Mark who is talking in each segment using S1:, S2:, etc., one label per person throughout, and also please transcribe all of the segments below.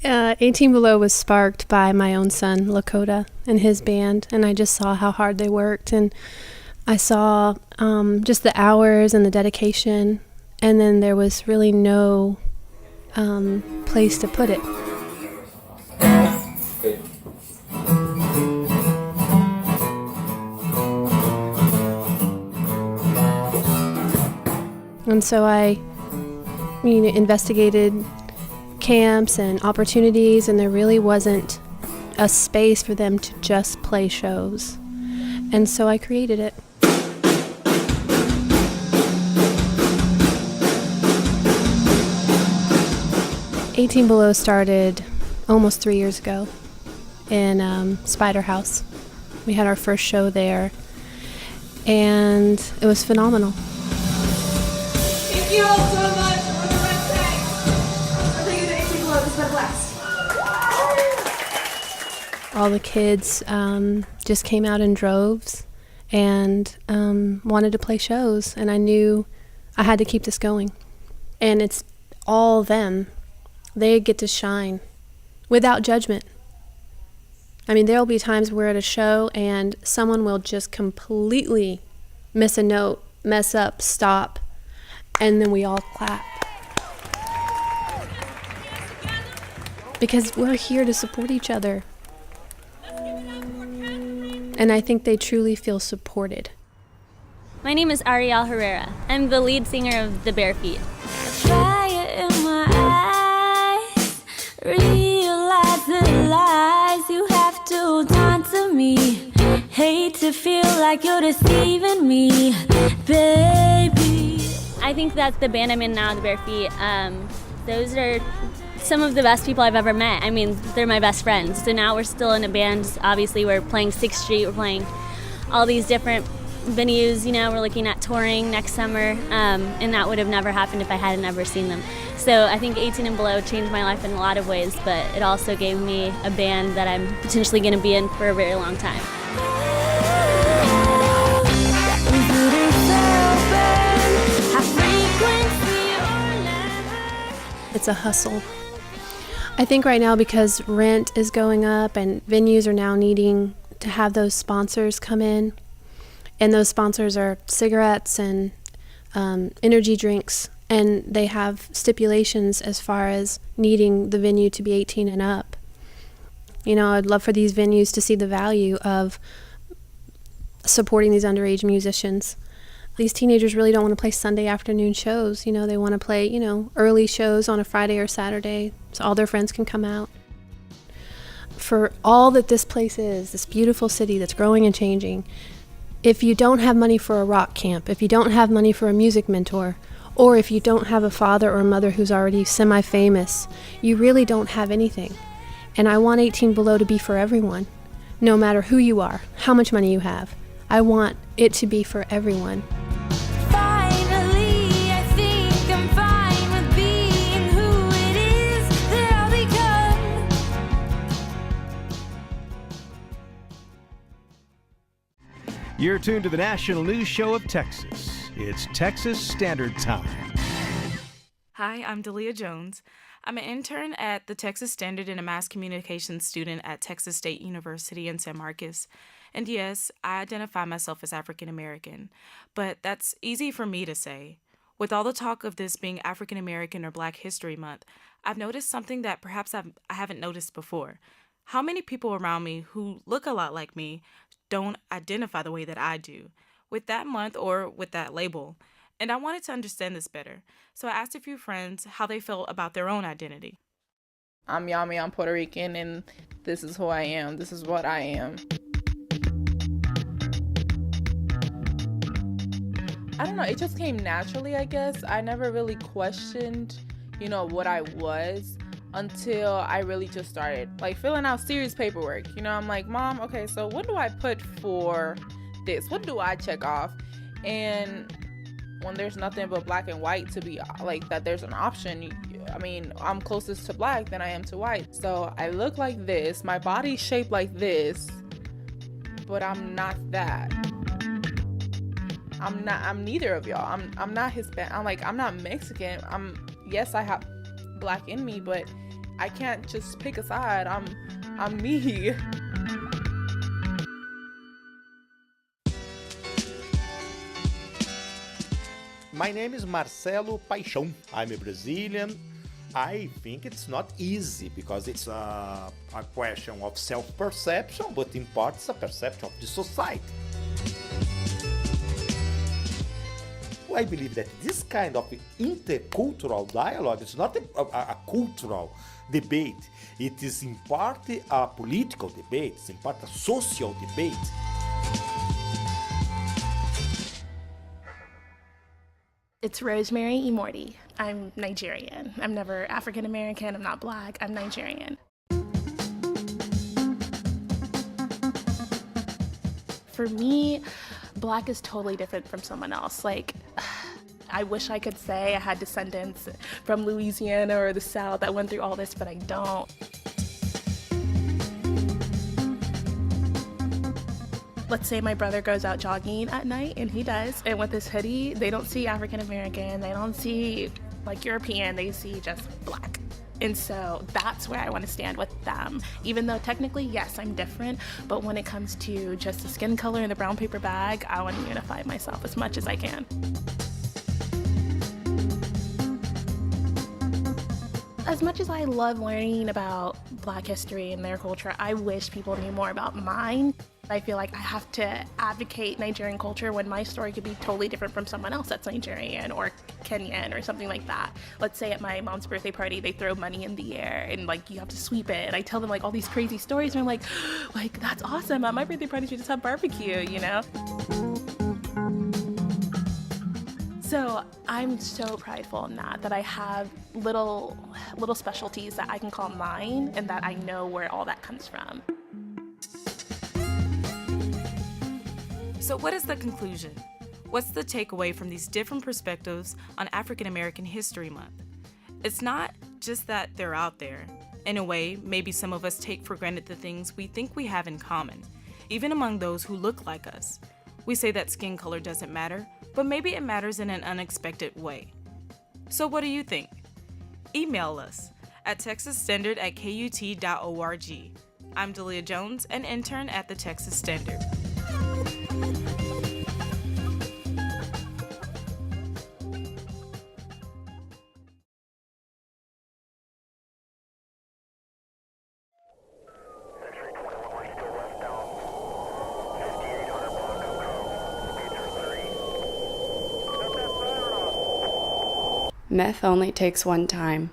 S1: 18 Below was sparked by my own son, Lakota, and his band, and I just saw how hard they worked, and I saw just the hours and the dedication, and then there was really no place to put it. And so I investigated camps and opportunities, and there really wasn't a space for them to just play shows. And so I created it. "18 Below" started almost 3 years ago in Spider House. We had our first show there, and it was phenomenal.
S2: Thank you all so much for the red tag. I think it's 18 Below. This has been a blast.
S1: All the kids just came out in droves and wanted to play shows, and I knew I had to keep this going. And it's all them. They get to shine without judgment. I mean, there'll be times we're at a show and someone will just completely miss a note, mess up, stop, and then we all clap. Because we're here to support each other. And I think they truly feel supported.
S3: My name is Ariel Herrera. I'm the lead singer of the Bare Feet.
S4: Fire in my eyes, realize the lies you have told onto me. Hate to feel like you're deceiving me, baby.
S3: I think that the band I'm in now, the Bare Feet, those are some of the best people I've ever met. I mean, they're my best friends. So now we're still in a band. Obviously, we're playing 6th Street. We're playing all these different venues. We're looking at touring next summer, and that would have never happened if I hadn't ever seen them. So I think 18 and Below changed my life in a lot of ways, but it also gave me a band that I'm potentially going to be in for a very long time.
S1: It's a hustle. I think right now, because rent is going up and venues are now needing to have those sponsors come in, and those sponsors are cigarettes and energy drinks, and they have stipulations as far as needing the venue to be 18 and up. I'd love for these venues to see the value of supporting these underage musicians. These teenagers really don't want to play Sunday afternoon shows. They want to play, early shows on a Friday or Saturday so all their friends can come out. For all that this place is, this beautiful city that's growing and changing, if you don't have money for a rock camp, if you don't have money for a music mentor, or if you don't have a father or mother who's already semi-famous, you really don't have anything. And I want 18 Below to be for everyone, no matter who you are, how much money you have. I want it to be for everyone.
S4: Finally, I think I'm fine with being who it is that I'll become.
S5: You're tuned to the national news show of Texas. It's Texas Standard Time.
S6: Hi, I'm DaLyah Jones. I'm an intern at the Texas Standard and a mass communications student at Texas State University in San Marcos. And yes, I identify myself as African American, but that's easy for me to say. With all the talk of this being African American or Black History Month, I've noticed something that perhaps I haven't noticed before. How many people around me who look a lot like me don't identify the way that I do with that month or with that label? And I wanted to understand this better, so I asked a few friends how they felt about their own identity.
S7: I'm Yami, I'm Puerto Rican, and this is who I am. This is what I am. I don't know, it just came naturally, I guess. I never really questioned, what I was until I really just started, filling out serious paperwork. I'm like, Mom, okay, so what do I put for this? What do I check off? And when there's nothing but black and white to be, that there's an option, I'm closest to black than I am to white. So I look like this, my body's shaped like this, but I'm not that. I'm neither of y'all. I'm not Hispanic. I'm not Mexican. Yes, I have black in me, but I can't just pick a side. I'm me.
S8: My name is Marcelo Paixão. I'm a Brazilian. I think it's not easy because it's a question of self-perception, but in part it's a perception of the society. I believe that this kind of intercultural dialogue is not a cultural debate. It is in part a political debate, it's in part a social debate.
S9: It's Rosemary Imordi. I'm Nigerian. I'm never African American, I'm not Black, I'm Nigerian. For me, Black is totally different from someone else. Like, I wish I could say I had descendants from Louisiana or the South that went through all this, but I don't. Let's say my brother goes out jogging at night, and he does, and with his hoodie, they don't see African American, they don't see like European, they see just Black. And so that's where I want to stand with them. Even though technically, yes, I'm different, but when it comes to just the skin color and the brown paper bag, I want to unify myself as much as I can. As much as I love learning about Black history and their culture, I wish people knew more about mine. I feel like I have to advocate Nigerian culture when my story could be totally different from someone else that's Nigerian or Kenyan or something like that. Let's say at my mom's birthday party, they throw money in the air and like you have to sweep it. And I tell them like all these crazy stories and they're like that's awesome. At my birthday parties, we just have barbecue, you know? So I'm so prideful in that I have little specialties that I can call mine and that I know where all that comes from.
S6: So what is the conclusion? What's the takeaway from these different perspectives on African American History Month? It's not just that they're out there. In a way, maybe some of us take for granted the things we think we have in common, even among those who look like us. We say that skin color doesn't matter, but maybe it matters in an unexpected way. So what do you think? Email us at texasstandard@kut.org. I'm DaLyah Jones, an intern at the Texas Standard.
S10: Meth only takes one time.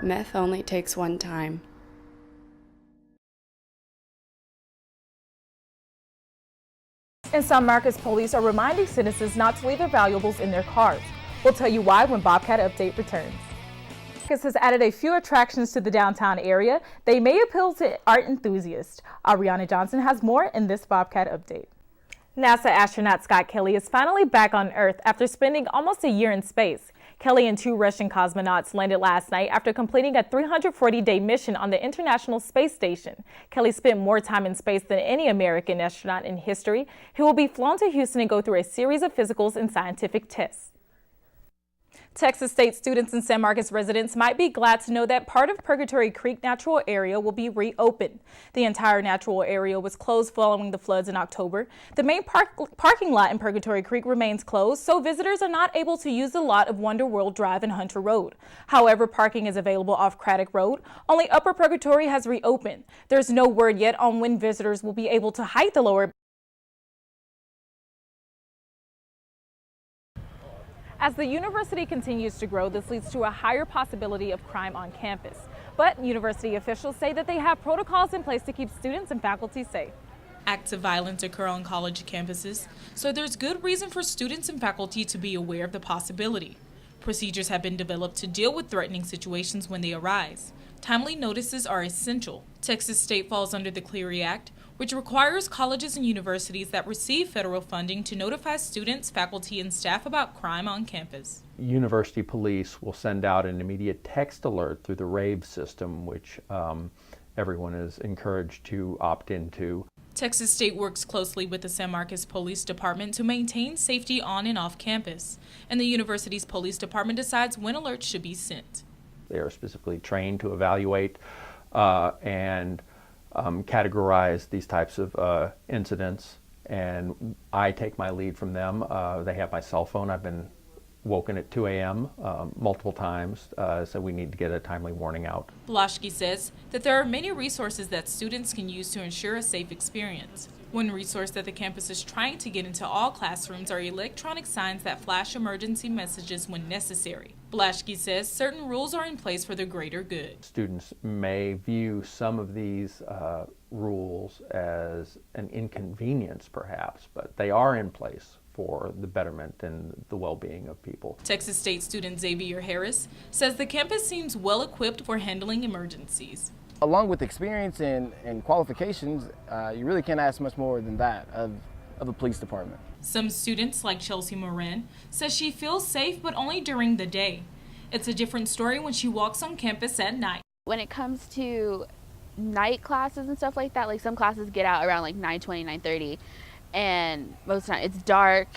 S10: Meth only takes one time.
S11: In San Marcos, police are reminding citizens not to leave their valuables in their cars. We'll tell you why when Bobcat Update returns. Marcos has added a few attractions to the downtown area. They may appeal to art enthusiasts. Ariana Johnson has more in this Bobcat Update. NASA astronaut Scott Kelly is finally back on Earth after spending almost a year in space. Kelly and 2 Russian cosmonauts landed last night after completing a 340-day mission on the International Space Station. Kelly spent more time in space than any American astronaut in history. He will be flown to Houston and go through a series of physicals and scientific tests. Texas State students and San Marcos residents might be glad to know that part of Purgatory Creek Natural Area will be reopened. The entire natural area was closed following the floods in October. The main parking lot in Purgatory Creek remains closed, so visitors are not able to use the lot of Wonder World Drive and Hunter Road. However, parking is available off Craddock Road. Only Upper Purgatory has reopened. There's no word yet on when visitors will be able to hike the lower. As the university continues to grow, this leads to a higher possibility of crime on campus. But university officials say that they have protocols in place to keep students and faculty safe.
S6: Acts of violence occur on college campuses, so there's good reason for students and faculty to be aware of the possibility. Procedures have been developed to deal with threatening situations when they arise. Timely notices are essential. Texas State falls under the Clery Act, which requires colleges and universities that receive federal funding to notify students, faculty, and staff about crime on campus.
S12: University police will send out an immediate text alert through the RAVE system, which everyone is encouraged to opt into.
S6: Texas State works closely with the San Marcos Police Department to maintain safety on and off campus, and the university's police department decides when alerts should be sent.
S12: They are specifically trained to evaluate and categorize these types of incidents, and I take my lead from them. They have my cell phone. I've been woken at 2 a.m. Multiple times, so we need to get a timely warning out.
S6: Blaschke says that there are many resources that students can use to ensure a safe experience. One resource that the campus is trying to get into all classrooms are electronic signs that flash emergency messages when necessary. Blaschke says certain rules are in place for the greater good.
S12: Students may view some of these rules as an inconvenience, perhaps, but they are in place for the betterment and the well-being of people.
S6: Texas State student Xavier Harris says the campus seems well equipped for handling emergencies.
S13: Along with experience and qualifications, you really can't ask much more than that of a police department.
S6: Some students, like Chelsea Moran, says she feels safe, but only during the day. It's a different story when she walks on campus at night.
S14: When it comes to night classes and stuff like that, like some classes get out around like 9:20, 9:30, and most of the time it's dark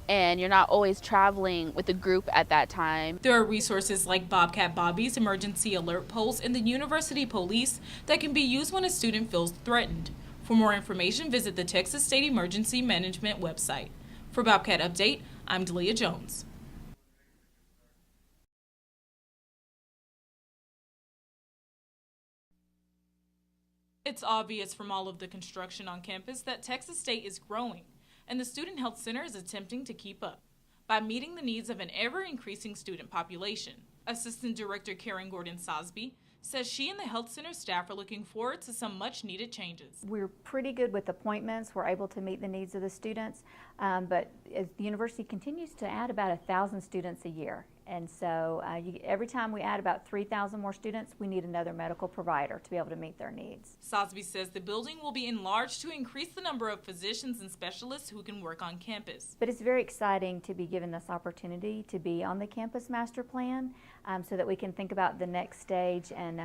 S14: and you're not always traveling with a group at that time.
S6: There are resources like Bobcat Bobby's emergency alert poles and the university police that can be used when a student feels threatened. For more information, visit the Texas State Emergency Management website. For Bobcat Update, I'm DaLyah Jones. It's obvious from all of the construction on campus that Texas State is growing, and the Student Health Center is attempting to keep up by meeting the needs of an ever-increasing student population. Assistant Director Karen Gordon-Sosby says she and the Health Center staff are looking forward to some much-needed changes.
S15: We're pretty good with appointments. We're able to meet the needs of the students, but as the university continues to add about 1,000 students a year. And so every time we add about 3,000 more students, we need another medical provider to be able to meet their needs.
S6: Sosby says the building will be enlarged to increase the number of physicians and specialists who can work on campus.
S15: But it's very exciting to be given this opportunity to be on the campus master plan so that we can think about the next stage and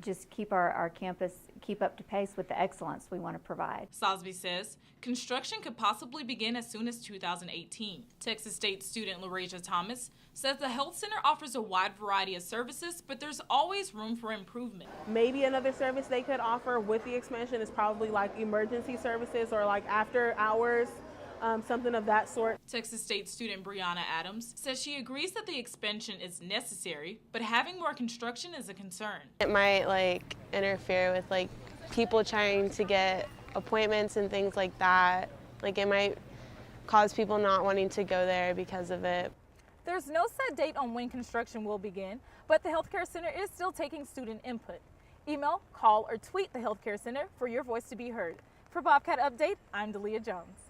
S15: just keep our campus, keep up to pace with the excellence we want to provide.
S6: Sosby says construction could possibly begin as soon as 2018. Texas State student LaRasia Thomas says the health center offers a wide variety of services, but there's always room for improvement.
S16: Maybe another service they could offer with the expansion is probably like emergency services or like after hours. Something of that sort.
S6: Texas State student Brianna Adams says she agrees that the expansion is necessary, but having more construction is a concern.
S17: It might interfere with people trying to get appointments and things like that. It might cause people not wanting to go there because of it.
S11: There's no set date on when construction will begin, but the Healthcare Center is still taking student input. Email, call, or tweet the Healthcare Center for your voice to be heard. For Bobcat Update, I'm DaLyah Jones.